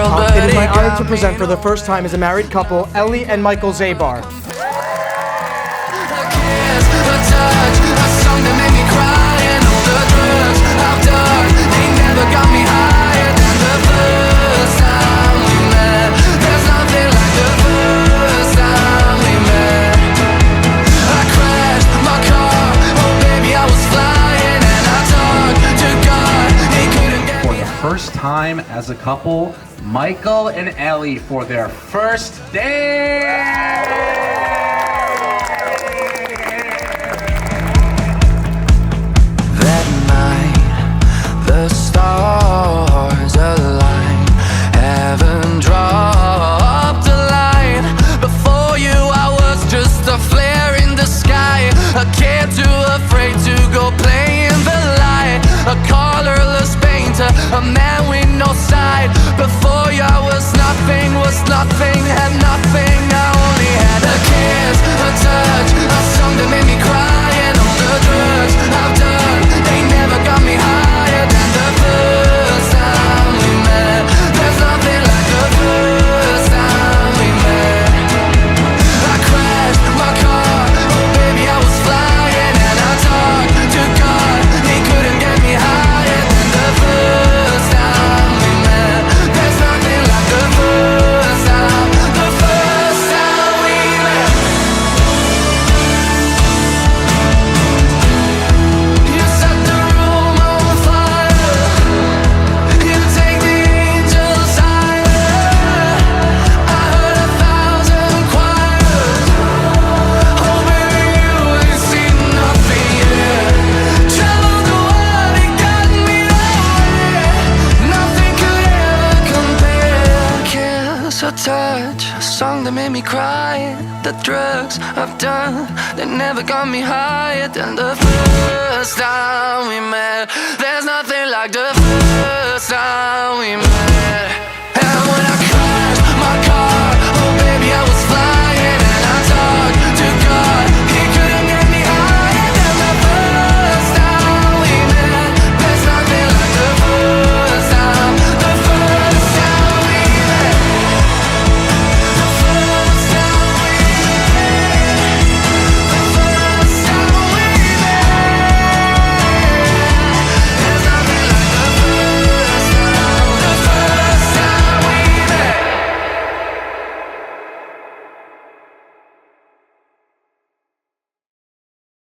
world, but It is my honor to present for the first time as a married couple, Ellie and Michael Zabar. A kiss, a touch, a song that made me cry, and all the drugs I've done, they never got me higher than the first time we met. There's nothing like the first time we met. I crashed my car, oh baby I was flying, and I talked to God, he couldn't get For me. the first time as a couple, Michael and Ellie for their first dance. That night, the stars aligned. Heaven dropped a line. Before you, I was just a flare in the sky. A kid too afraid to go play in the light. A colorless painter, a man with no side. Before you, I was nothing, had nothing. I only had a kiss, a touch, a song that made me cry, and all the drugs I've done, they never got me higher than the first time we met. There's nothing like the first time we met. I crashed my car, oh baby I was flying, and I talked to God, he couldn't get me higher than the first time we met. There's nothing like the first time we met. You set the room on fire, you take the angels higher. I heard 1,000 choirs, oh baby you ain't seen nothing yet. Traveled the world, it got me nowhere, nothing could ever compare. Kiss, a touch, a song that made me cry. The drugs I've done, they never got me higher than the first time we met. There's nothing like the first time we met.